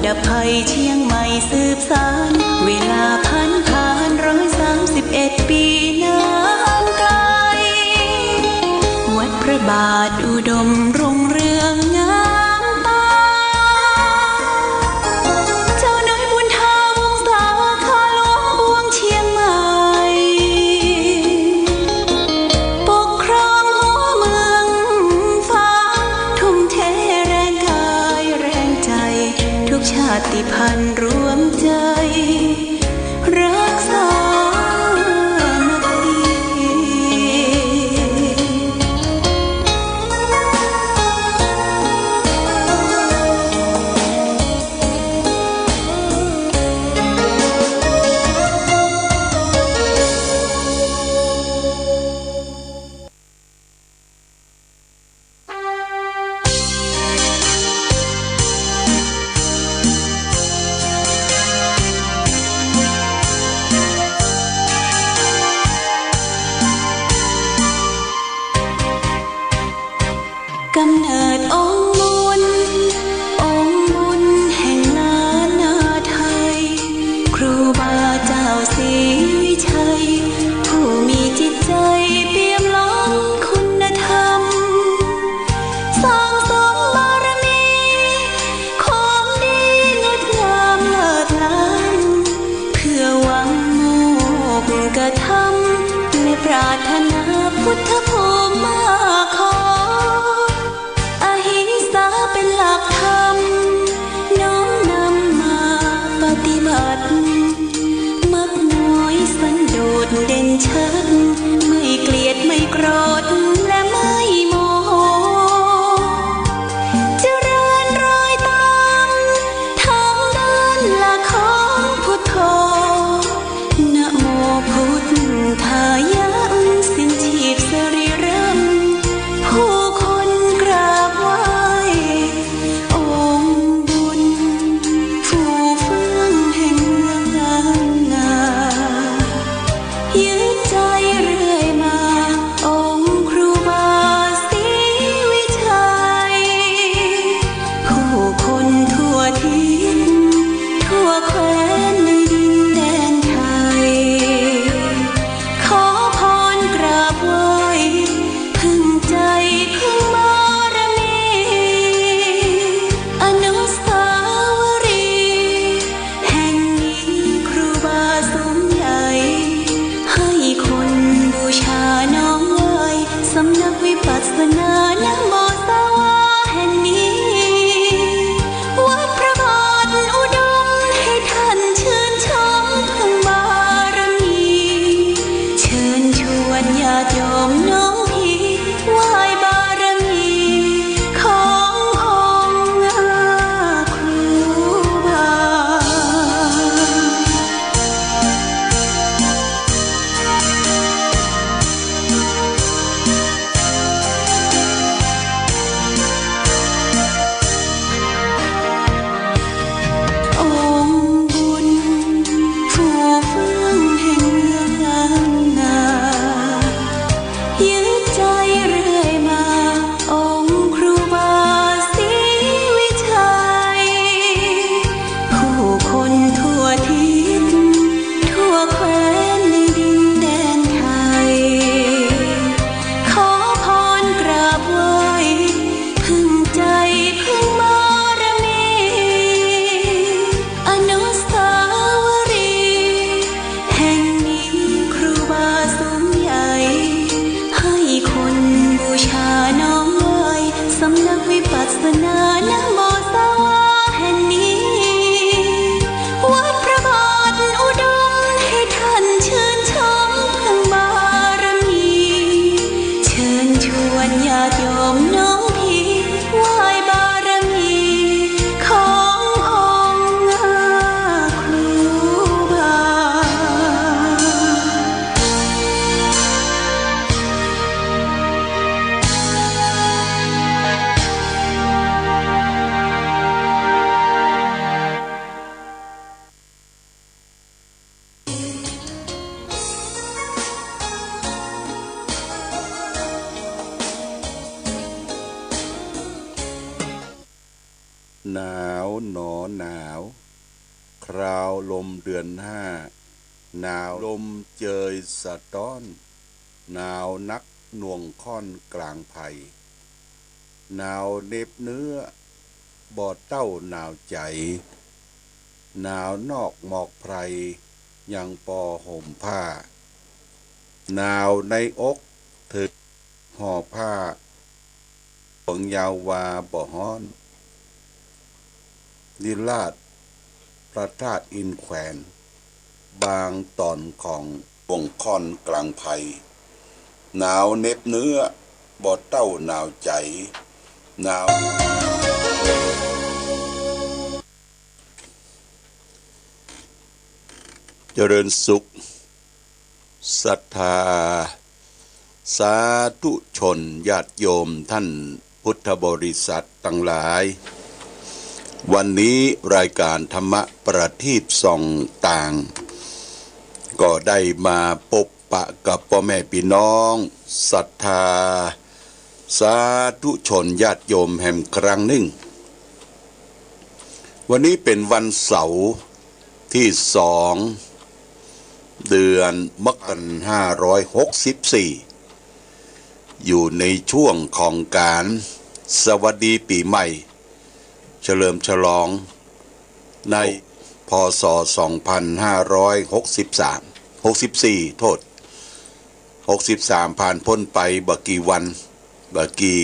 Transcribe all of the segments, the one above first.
ดับภัยเชียงใหม่สืบสานเวลาผ่าน131 ปีนานไกลวัดพระบาทอุดมรุ่งเรืองงามตาเจ้าน้อยบุญทาวงศาข้าหลวงบวงเชียงใหม่ปกครองหัวเมืองฟ้าทุ่มเทแรงกายแรงใจทุกชาติพันธุ์รวมใจรักษากำเนิดองค์บุญแห่งล้านนาไทยครูบาเจ้าศรีวิชัยผู้มีจิตใจเปี่ยมล้นคุณธรรมสร้างสมบารมีความดีงดงามเลิศล้ำเพื่อหวังโมกกระทำและปรารถนาพุทธภูมิมาขอเป็นหลักธรรมน้อมนำมาปฏิบัติมักน้อยสันโดษเด่นชัดไม่เกลียดไม่โกรธและไม่โมโหเจริญรอยตามทางเดินหลักของพุทโธนะโมพุทธายะสิ้นชีพสรีระผู้คนกราบไหว้ หนาวหนอหนาวคราวลมเดือนห้าหนาวลมเจยสะต้อนหนาวนักหน่วงค่อนกลางไผ่หนาวเน็บเนื้อบ่อเต้าหนาวใจหนาวนอกหมอกไพรยังปอห่มผ้าหนาวในอกถึกห่อผ้าปงยาววาบ่ฮ้อนนิราชพระธาตุอินแขวนบางตอนของวงค่อนกลางไผ่หนาวเน็บเนื้อบ่เต้าหนาวใจหนาวเจริญสุขศรัทธาสาธุชนญาติโยมท่านพุทธบริษัททั้งหลายวันนี้รายการธรรมะประทีปส่องต่างก็ได้มาพบปะกับพ่อแม่พี่น้องศรัทธาสาธุชนญาติโยมแห่งครั้งหนึ่งวันนี้เป็นวันเสาร์ที่2 เดือนมกราคม2564อยู่ในช่วงของการสวัสดีปีใหม่เฉลิมฉลองในพ.ศ. 2564 โทษ63ผ่านพ้นไปบักกี่วันบักกี่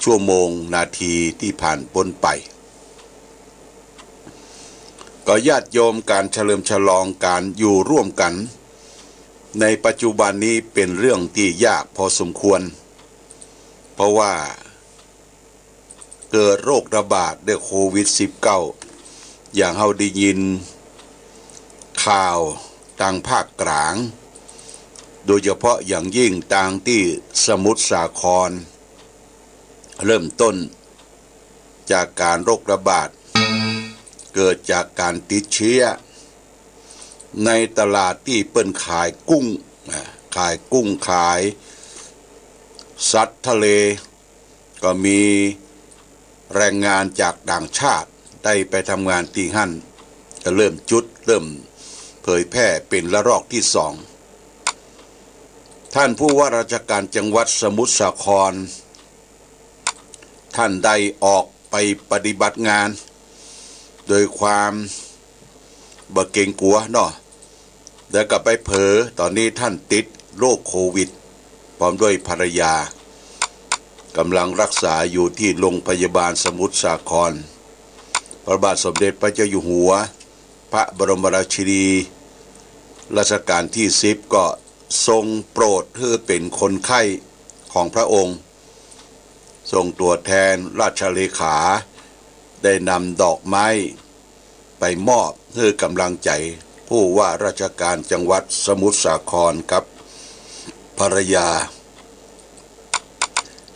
ชั่วโมงนาทีที่ผ่านพ้นไปก็ญาติโยมการเฉลิมฉลองการอยู่ร่วมกันในปัจจุบันนี้เป็นเรื่องที่ยากพอสมควรเพราะว่าเกิดโรคระบาดด้วยโควิด -19 อย่างเฮาได้ยินข่าวทางภาคกลางโดยเฉพาะอย่างยิ่งทางที่สมุทรสาครเริ่มต้นจากการโรคระบาดเกิดจากการติดเชื้อในตลาดที่เปิ้นขายกุ้งขายสัตว์ทะเลก็มีแรงงานจากต่างชาติได้ไปทำงานที่หั่นก็เริ่มเผยแพร่เป็นระลอกที่2ท่านผู้ว่าราชการจังหวัดสมุทรสาครท่านได้ออกไปปฏิบัติงานโดยความบ่เกรงกลัวเนาะแล้วก็ไปเผลอตอนนี้ท่านติดโรคโควิดพร้อมด้วยภรรยากำลังรักษาอยู่ที่โรงพยาบาลสมุทรสาครพระบาทสมเด็จพระเจ้าอยู่หัวพระบรมราชินีรัชกาลที่10ก็ทรงโปรดให้เป็นคนไข้ของพระองค์ทรงตัวแทนราชเลขาได้นำดอกไม้ไปมอบเพื่อกำลังใจผู้ว่าราชการจังหวัดสมุทรสาครกับภรรยา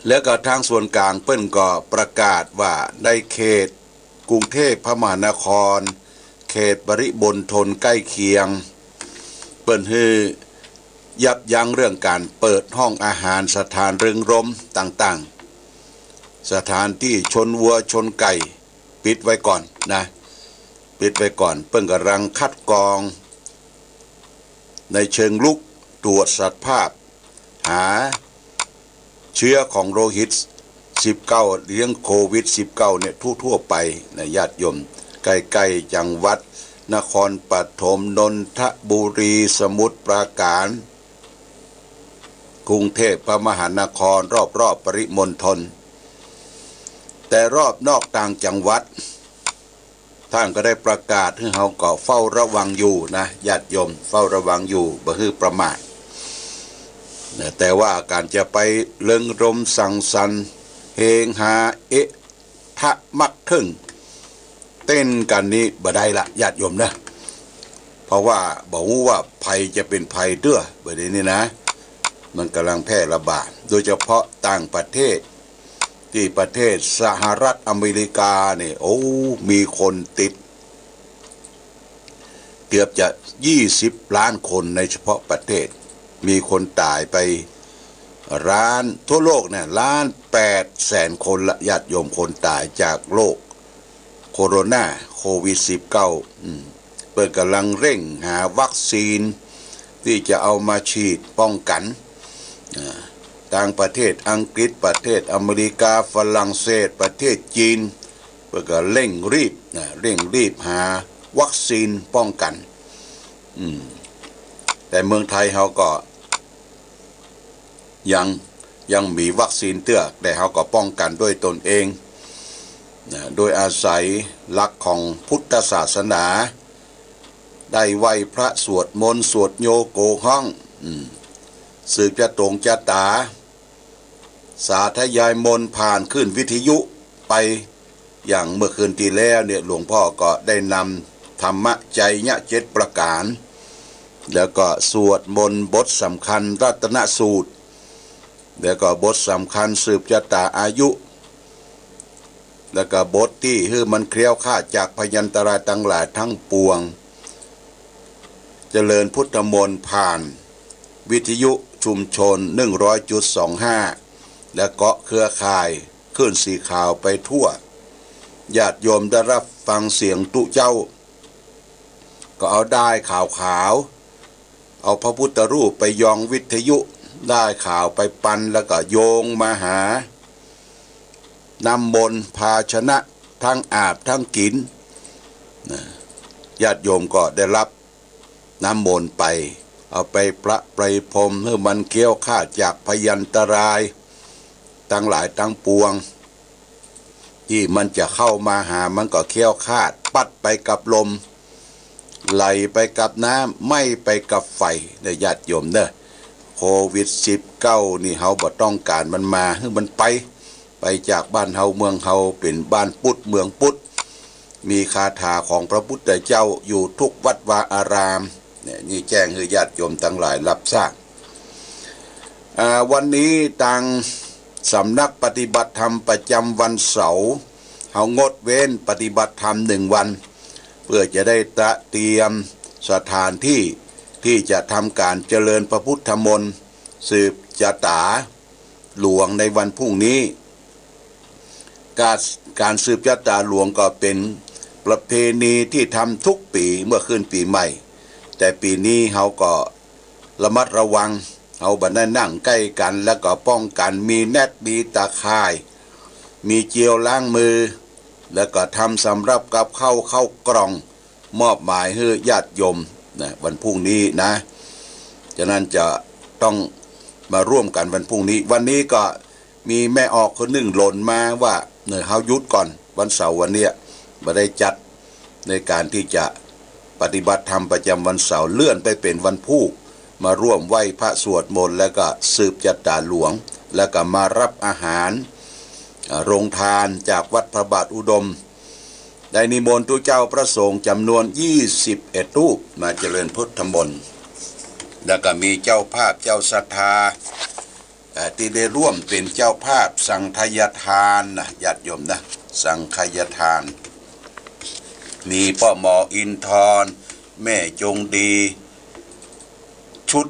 และก็ทางส่วนกลางเปิ้นก็ประกาศว่าในเขตกรุงเทพมหานครเขตปริมณฑลใกล้เคียงเปิ้นฮือยับยั้งเรื่องการเปิดห้องอาหารสถานเริงรมย์ต่างๆสถานที่ชนวัวชนไก่ปิดไว้ก่อนนะปิดไว้ก่อนเปิ้นกำลังคัดกรองในเชิงลุกตรวจสัตว์ภาพหาเชื้อของโรฮิต19เรื่องโควิด -19 เนี่ยทั่วไปในญาติโยมใกล้ๆจังหวัดนครปฐมนนทบุรีสมุทรปราการกรุงเทพมหานครรอบๆปริมณฑลแต่รอบนอกต่างจังหวัดท่านก็ได้ประกาศให้เฮาก็เฝ้าระวังอยู่นะญาติโยมเฝ้าระวังอยู่บ่ฮือประมาทแต่ว่าการจะไปเริงรมสังสรรค์เฮงหาทะมักทึ่งเต้นกันนี้บ่ได้ละญาติโยมนะเพราะว่าบ่ฮู้ว่าภัยจะเป็นภัยเด้อบัดนี้นะมันกำลังแพร่ระบาดโดยเฉพาะต่างประเทศที่ประเทศสหรัฐอเมริกาเนี่ยมีคนติดเกือบจะ20 ล้านคนในเฉพาะประเทศมีคนตายไปล้านทั่วโลกเนี่ย1.8 แสนคนละญาติโยมคนตายจากโรค โคโรนาโควิด -19 เปิดกำลังเร่งหาวัคซีนที่จะเอามาฉีดป้องกันต่างประเทศอังกฤษประเทศอเมริกาฝรั่งเศสประเทศจีนเพื่อก็เร่งรีบหาวัคซีนป้องกันแต่เมืองไทยเราก็ยังมีวัคซีนเตื้อแต่เราก็ป้องกันด้วยตนเองโดยอาศัยหลักของพุทธศาสนาได้ไหว้พระสวดมนต์สวดโยโกห้องสืบจะตรงจะตาสาธยายมนต์ผ่านขึ้นวิทยุไปอย่างเมื่อคืนที่แล้วเนี่ยหลวงพ่อก็ได้นำธรรมะใจยะ7ประการแล้วก็สวดมนต์บทสำคัญรัตนสูตรแล้วก็บทสำคัญสืบชะตาอายุแล้วก็บทที่มันเคลี้ยวคลาดจากพยันตรายทั้งหลายทั้งปวงเจริญพุทธมนต์ผ่านวิทยุชุมชน 100.25 และเกาะเครือข่ายขึ้นสีขาวไปทั่วญาติโยมได้รับฟังเสียงตุเจ้าก็เอาได้ข่าวเอาพระพุทธรูปไปยองวิทยุได้ข่าวไปปันแล้วก็โยงมาหาน้ำมนต์ภาชนะทั้งอาบทั้งกินญาติโยมก็ได้รับน้ำมนต์ไปเอาไปประไพรพรมเพื่อมันเกี้ยวข้าจากพยันตรายทั้งหลายทั้งปวงที่มันจะเข้ามาหามันก็เกี้ยวคาดปัดไปกับลมไหลไปกับน้ำไม่ไปกับไฟเนี่ยญาติโยมเด้อโควิด -19 นี่เฮาบ่ต้องการมันมาให้มันไปจากบ้านเฮาเมืองเฮาเป็นบ้านพุทธเมืองพุทธมีคาถาของพระพุทธเจ้าอยู่ทุกวัดวาอารามเนี่ยนี่แจ้งให้ญาติโยมทั้งหลายรับทราบวันนี้ทางสำนักปฏิบัติธรรมประจำวันเสาร์เฮางดเว้นปฏิบัติธรรม1 วันเพื่อจะได้เตรียมสถานที่จะทำการเจริญพระพุทธมนต์สืบชะตาหลวงในวันพรุ่งนี้การสืบชะตาหลวงก็เป็นประเพณีที่ทำทุกปีเมื่อขึ้นปีใหม่แต่ปีนี้เขาก็ระมัดระวังเอาบันไดนั่งใกล้กันแล้วก็ป้องกันมีแนตมีตาข่ายมีเจียวล้างมือแล้วก็ทำสำรับกับเข้ากล่องมอบหมายให้ญาติโยมนะวันพรุ่งนี้นะฉะนั้นจะต้องมาร่วมกันวันพรุ่งนี้วันนี้ก็มีแม่ออกคนหนึ่งหล่นมาว่าเฮาหยุดก่อนวันเสาร์วันเนี้ยไม่ได้จัดในการที่จะปฏิบัติธรรมประจำวันเสาร์เลื่อนไปเป็นวันพุธมาร่วมไหว้พระสวดมนต์แล้วก็สืบชะตาหลวงแล้วก็มารับอาหารโรงทานจากวัดพระบาทอุดมได้นิมนต์ทุกเจ้าพระสงฆ์จำนวน21 รูปมาเจริญพุทธมนต์แล้วก็มีเจ้าภาพเจ้าศรัทธาที่ได้ร่วมเป็นเจ้าภาพสังฆยทานนะญาติโยมนะสังฆยทานมีพ่อหมออินทรแม่จงดีชุด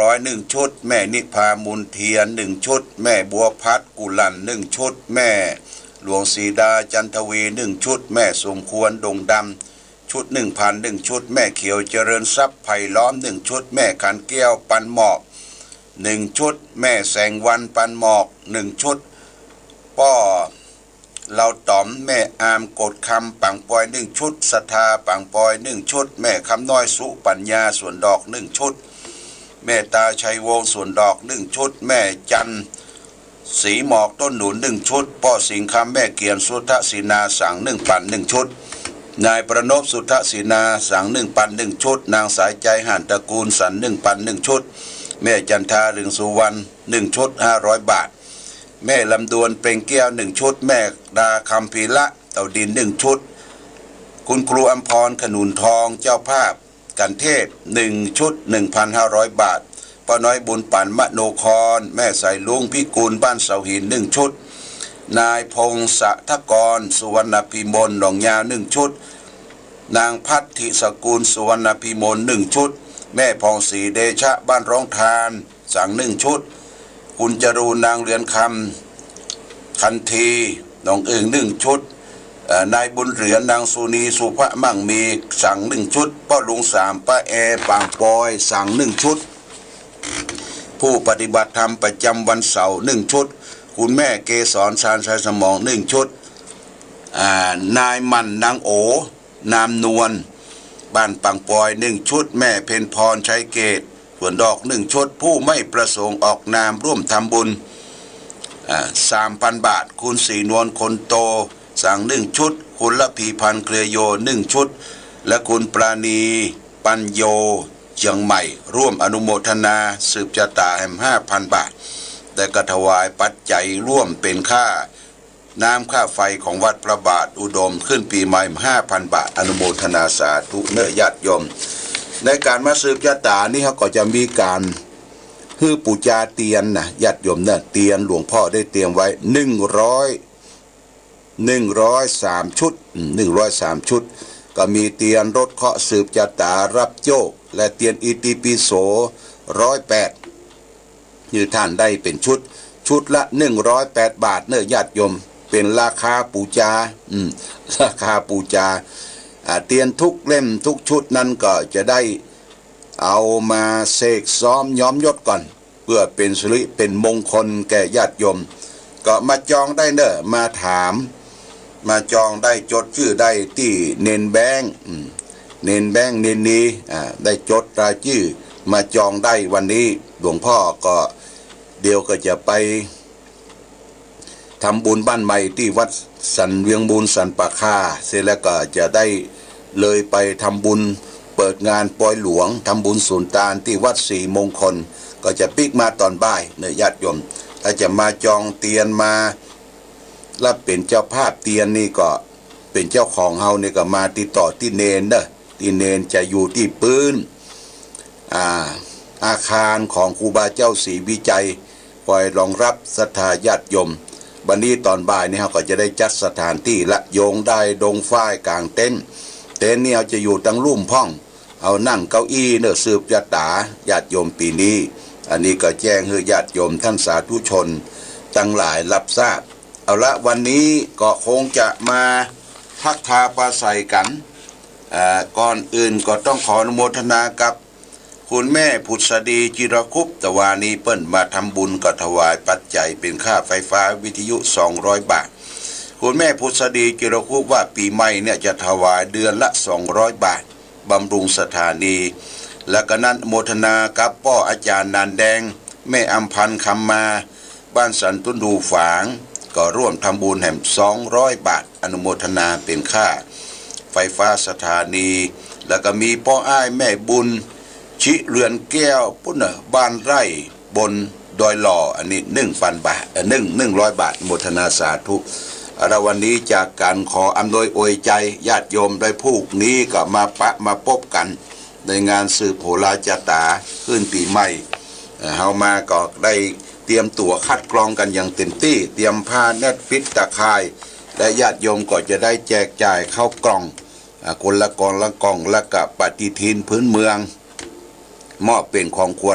501ชุดแม่นิพามุนเทียน1ชุดแม่บัวพัดกุลัน1ชุดแม่หลวงศรีดาจันทวี1ชุดแม่สมควรดงดำชุด1,001ชุดแม่เขียวเจริญทรัพย์ไผ่ล้อม1ชุดแม่ขันแก้วปันหมอก1ชุดแม่แสงวันปันหมอก1ชุดป้อเราต๋อมแม่อามกดคำปังปอย1ชุดศรัทธาปังปอย1ชุดแม่คำน้อยสุปัญญาส่วนดอก1ชุดแม่ตาชัยวงศ์ส่วนดอก1ชุดแม่จันสีหมอกต้นหนุน1ชุดพ่อสิงคำแม่เกียรติสุทธศินาสั่ง1ปัน1ชุดนายประนพสุทธศินาสั่ง1ปัน1ชุดนางสายใจหันตระกูลสัน1ปัน1ชุดแม่จันทารึงสุวรรณ1ชุด500 บาทแม่ลำดวนเปล่งแก้ว1ชุดแม่ดาคำพีละเต่าดิน1ชุดคุณครูอัมพรขนุนทองเจ้าภาพกันเทศ1ชุด 1,500 บาทป้าน้อยบุญปันมโนครแม่ใส่ลุงพิกุลบ้านเสาหิน1ชุดนายพงศธกรสุวรรณพิมลหนองยาว1ชุดนางพัทธิสกุลสุวรรณพิมล1ชุดแม่พองศรีเดชะบ้านร้องทานสั่ง1ชุดคุณจรูนนางเรือนคำคันทีน้องอึ่ง1ชุด นายบุญเหรียญนางสุนีสุภมั่งมีสั่ง1 ชุดป้าลุง3ป้าแอปางปอยสั่ง1 ชุดผู้ปฏิบัติธรรมประจำวันเสาร์1 ชุดคุณแม่เกษรชาญชัยสมอง1 ชุดนายมันนางโอนามนวลบ้านปังปอย1 ชุดแม่เพ็ญพรชัยเกตสวนดอก1 ชุดผู้ไม่ประสงค์ออกนามร่วมทำบุญ3,000 บาทคุณศรีนวลคนโตสั่ง1 ชุดคุณละพีพันธ์เครือโย1 ชุดและคุณปราณีปัญโยเชียงใหม่ร่วมอนุโมทนาสืบชะตาแห่ง5,000 บาทแต่ก็ถวายปัจจัยร่วมเป็นค่าน้ำค่าไฟของวัดพระบาทอุดมขึ้นปีใหม่ 5,000 บาทอนุโมทนาสาธุเนื้อญาติโยมในการมาสืบชะตานี่เขาก็จะมีการคือปูจาเตียนนะญาติโยมเนี่ยเตียนหลวงพ่อได้เตรียมไว้103 ชุด103 ชุดก็มีเตียนรถเคาะสืบชะตารับโชคและเตียนอิติปิโส108นี่ท่านได้เป็นชุดละ108 บาทเนื้อญาติโยมเป็นราคาปูจาราคาปูจาเตียนทุกเล่มทุกชุดนั้นก็จะได้เอามาเสกซ้อมย้อมยศก่อนเพื่อเป็นสิริเป็นมงคลแก่ญาติโยมก็มาจองได้เนอะมาถามมาจองได้จดชื่อได้ที่เนนแบงเนนแบงเนนนี้ได้จดรายชื่อมาจองได้วันนี้หลวงพ่อก็เดี๋ยวก็จะไปทำบุญบ้านใหม่ที่วัดสันเวียงบุญสันปะค่าเสร็จแล้วก็จะได้เลยไปทำบุญเปิดงานปอยหลวงทำบุญสุนทานที่วัดศรีมงคลก็จะปิกมาตอนบ่ายเนื้อญาติโยมถ้าจะมาจองเตียนมารับเป็นเจ้าภาพเตียนนี่ก็เป็นเจ้าของเฮานี่ก็มาติดต่อที่เนนเด้อที่เนนจะอยู่ที่ปืนอาคารของครูบาเจ้าศรีวิจัยคอยรองรับศรัทธาญาติโยมวันนี้ตอนบ่ายนี่เราก็จะได้จัดสถานที่ละโยงได้ดงฝ้ายกลางเต็นท์นี่เราจะอยู่ตั้งลุ่มพ่องเอานั่งเก้าอี้เนื้อสืบชะตาญาติโยมปีนี้อันนี้ก็แจ้งให้ญาติโยมท่านสาธุชนทั้งหลายรับทราบเอาละวันนี้ก็คงจะมาทักทาปราศัยกันก่อนอื่นก็ต้องขออนุโมทนากับคุณแม่ผุดสดีจิรคุปตวานีเปิ้นมาทำบุญก็ถวายปัจจัยเป็นค่าไฟฟ้าวิทยุ200 บาทคุณแม่ผุดสดีจิรคุปว่าปีใหม่เนี่ยจะถวายเดือนละ200 บาทบำรุงสถานีและก็นั้นโมทนากับป้ออาจารย์นานแดงแม่อำพันธ์คำมาบ้านสันตุนดูฝางก็ร่วมทำบุญแห่ง200 บาทอนุโมทนาเป็นค่าไฟฟ้าสถานีแล้วก็มีป้ออ้ายแม่บุญชิเรือนแก้วปุ้นบ้านไร่บนดอยหล่ออันนี้1,000 บาท100 บาทโมทนาสาธุเราวันนี้จากการขออำนวยอวยใจญาติโยมได้พูกนี้ก็มาพบกันในงานสืบโหราชะตาขึ้นปีใหม่เฮามาก็ได้เตรียมตั๋วคัดกรองกันอย่างเต็มที่เตรียมผ้าเน็ตฟิตตะข่ายและญาติโยมก็จะได้แจกจ่ายเข้ากล่องคนละกล่องและก็ปฏิทินพื้นเมืองมอบเป็นของควร